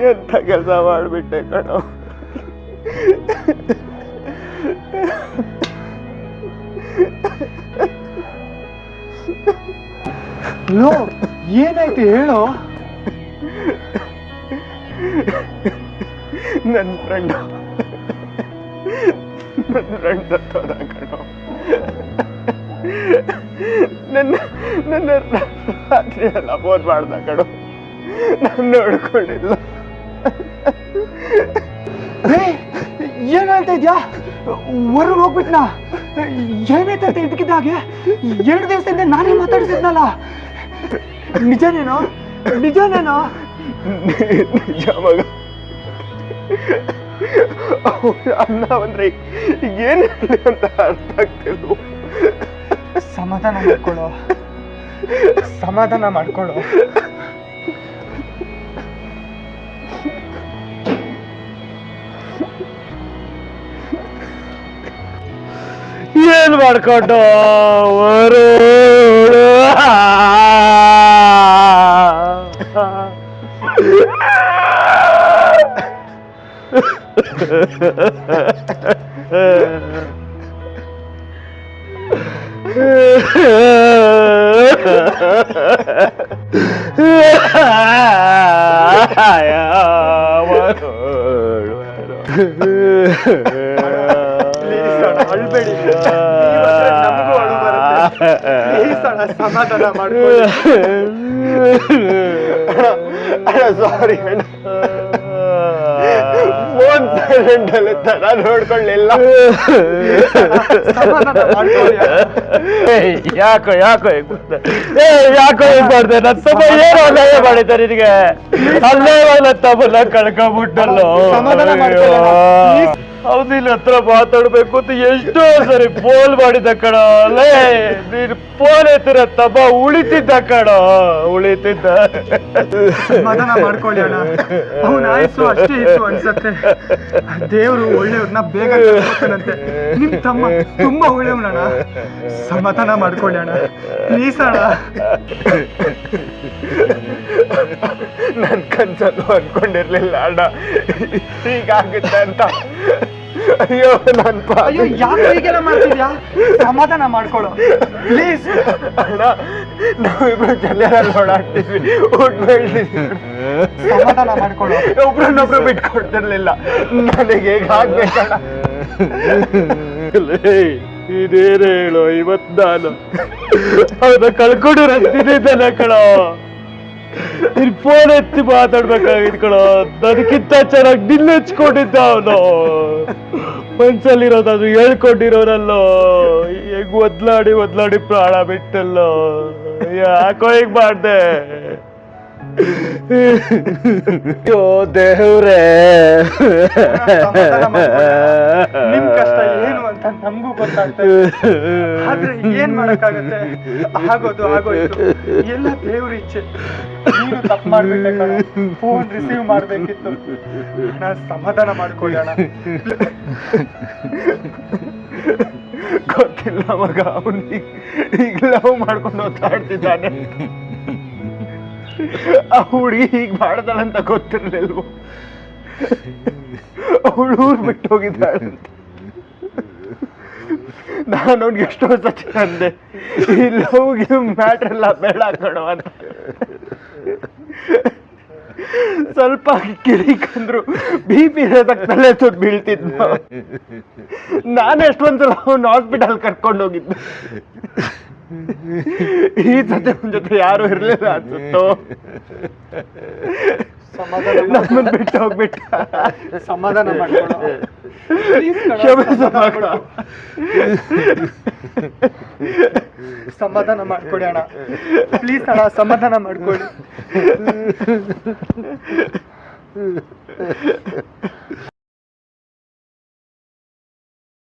ಎಂತ ಕೆಲಸ ಮಾಡಿಬಿಟ್ಟೆ ಕಣೋ. ಲೋ ಏನಾಯ್ತು ಹೇಳೋ. ನನ್ನ ಫ್ರೆಂಡ್ ಸತ್ತೋದ ಕಣೋ. ನನ್ನ ರಾತ್ರಿ ಎಲ್ಲ ಫೋನ್ ಮಾಡ್ದ ಕಣೋ. ನಾನು ನೋಡ್ಕೊಂಡಿಲ್ಲ. ಏನ್ ಹೇಳ್ತಾ ಇದ್ಯಾ? ಹೊರಗೆ ಹೋಗ್ಬಿಟ್ನಾ? ಏನಾಯ್ತಂತ ಇದಕ್ಕಿದ್ದಾಗೆ 2 ದಿವಸದಿಂದ ನಾನೇ ಮಾತಾಡ್ತಿದ್ನಲ್ಲ. ನಿಜನೇನೋ? ನಿಜ ಮಗ. ಅನ್ನ ಅಂದ್ರೆ ಏನ್ ಹೇಳಿ ಅಂತ ಅರ್ಥ ಆಗ್ತಿಲ್ವ. ಸಮಾಧಾನ ಮಾಡ್ಕೊಳ್ಳೋ. ಏನ್ ಮಾಡ್ಕೊಂಡು ಅಳ್ಬೇಡಿ, ನಮಗೂ ಅಳು ಬರುತ್ತೆ. ಸಮಾಧಾನ ಮಾಡ್ಕೊಳ್ಳಿ. ಸಾರಿ ಫೋನ್ ಸೈಲೆಂಟ್ ಅಲ್ಲಿ ತರ ನೋಡ್ಕೊಳ್ಳಿಲ್ಲ. ಯಾಕೋ ಈಗ ಮಾಡ್ದೆ? ನನ್ನ ತಮ್ಮ ಏನೋ ಅನ್ಯಾಯ ಮಾಡಿದ್ದ ನಿನಗೆ. ಅಲ್ಲೇ ನನ್ನ ತಮ್ಮನ್ನ ಕಳ್ಕೊಂಡ್ಬಿಟ್ಟಲ್ಲೋ. ಹೌದು, ಇಲ್ಲಿ ಹತ್ರ ಮಾತಾಡ್ಬೇಕು ಅಂತ ಎಷ್ಟೋ ಸರಿ ಫೋನ್ ಮಾಡಿದ್ದ ಕಣ. ಅಲ್ಲೇ ನೀನು ಫೋನ್ ಎತ್ತಿರ ತಮ್ಮ ಉಳಿತಿದ್ದ ಕಣ, ಉಳಿತಿದ್ದ. ಸಮಾಧಾನ ಮಾಡ್ಕೊಳ್ಳಿ ಅಣ್ಣ. ಅವನ ಆಯ್ಸು ಅಷ್ಟೇ ಇತ್ತು ಅನ್ಸತ್ತೆ. ದೇವ್ರು ಒಳ್ಳೆಯವ್ರನ್ನ ಬೇಗ ಕಳ್ಕೊತಾನಂತೆ. ನಿಮ್ ತಮ್ಮ ತುಂಬಾ ಒಳ್ಳೆಯವನಣ್ಣ. ಸಮಾಧಾನ ಮಾಡ್ಕೊಳ್ಳಿ ಅಣ್ಣ, ಪ್ಲೀಸ್ ಅಣ್ಣ. ನನ್ ಕನ್ಸಲ್ಲೂ ಅನ್ಕೊಂಡಿರ್ಲಿಲ್ಲ ಅಣ್ಣ ಹೀಗಾಗುತ್ತೆ ಅಂತ. ಅಯ್ಯೋ ಯಾಕೆ ಹೀಗೆಲ್ಲ ಮಾಡ್ತಿದ್ಯಾ? ಸಮಾಧಾನ ಮಾಡ್ಕೊಳ್ಳೋ ಪ್ಲೀಸ್ ಅಣ್ಣ. ನಾವಿಬ್ರು ಜಲ್ಲೆಯಲ್ಲಿ ಓಡಾಡ್ತಿದ್ವಿ, ಊಟ ಬೆಳ್ತಿದ್ವಿ. ಸಮಾಧಾನ ಮಾಡ್ಕೊಳ್ಳೋ. ಒಬ್ರನ್ನೊಬ್ರು ಬಿಟ್ಕೊಡ್ತಿರ್ಲಿಲ್ಲ. ನನಗೆ ಹೇಗಾಗ್ಬೇಕಣ್ಣ? ಇದೇನು ಹೇಳೋ, ಇವತ್ತು ನಾನು ಅವನ್ನ ಕಳ್ಕೊಂಡಿರೋದಿದ್ದಾನ ಕಣ. ನೀನ್ ಫೋನ್ ಎತ್ತಿ ಮಾತಾಡ್ಬೇಕಾಗಿದ್ ಕಣ. ನನಗಿಂತ ಚೆನ್ನಾಗಿ ನಿನ್ನ ಹಚ್ಕೊಂಡಿದ್ದ ಅವನು. ಮನ್ಸಲ್ಲಿರೋದು ಹೇಳ್ಕೊಂಡಿರೋನಲ್ಲೋ. ಹೇಗ್ ಒದ್ಲಾಡಿ ಪ್ರಾಣ ಬಿಟ್ಟಲ್ಲೋ. ಯಾಕೋ ಹೀಗ್ ಮಾಡ್ದೆ? ಅಯ್ಯೋ ದೇವ್ರೇ, ನಿಮ್ ಕಷ್ಟ ಏನು ಅಂತ ನಮಗೂ ಗೊತ್ತಾಗ್ತಾ ಆದ್ರೆ ಏನ್ ಮಾಡಕ್ಕಾಗತ್ತೆ? ಆಗೋಯ್ತು ಎಲ್ಲ ದೇವ್ರ ಇಚ್ಛೆ. ನೀನು ತಪ್ಪು ಮಾಡ್ಬಿಟ್ಟೆ ಕಣ. ಫೋನ್ ರಿಸೀವ್ ಮಾಡ್ಬೇಕಿತ್ತು. ನಾ ಸಮಾಧಾನ ಮಾಡ್ಕೊಳ್ಳೋಣ. ಗೊತ್ತಿಲ್ಲ ಮಗ, ಅವನಿಗೆ ಈಗ ಲವ್ ಮಾಡ್ಕೊಂಡು ಓದಾಡ್ತಿದ್ದಾನೆ. ಆ ಹುಡುಗಿ ಹೀಗ್ ಮಾಡ್ತಾಳಂತ ಗೊತ್ತಿರ್ಲಿಲ್ವೋ. ಅವಳು ಊರ್ ಬಿಟ್ಟು ಹೋಗಿದ್ದಾಳಂತ. ನಾನು ಅವ್ನಿಗೆ ಎಷ್ಟೋ ಸತಿ ಅಂದೆ, ಈ ಲವ್ಗೆ ಮ್ಯಾಟ್ರ್ ಎಲ್ಲ ಬೇಡ ಕಣೋ ಅಂತ. ಸ್ವಲ್ಪ ಕಿರಿಕಂದ್ರು BP ತಲೆ ಸುತ್ತ ಬೀಳ್ತಿದ್ನ. ನಾನು ಎಷ್ಟೊಂದ್ಸಲ ಅವನು ಹಾಸ್ಪಿಟಲ್ ಕರ್ಕೊಂಡು ಹೋಗಿದ್ದೆ. ಈ ಸತಿ ಅವನ ಜೊತೆ ಯಾರು ಇರ್ಲಿಲ್ಲ ಅನ್ಸುತ್ತೋ. ನಮ್ಮನ್ ಬಿಟ್ಟು ಹೋಗ್ಬಿಟ್ಟ. ಸಮಾಧಾನ ಮಾಡ್ಕೊಳ್ಳೋ. ಸಮಾಧಾನ ಮಾಡ್ಕೊಡಿ ಅಣ್ಣ, ಪ್ಲೀಸ್ ಅಣ್ಣ, ಸಮಾಧಾನ ಮಾಡ್ಕೊಳ್ಳಿ.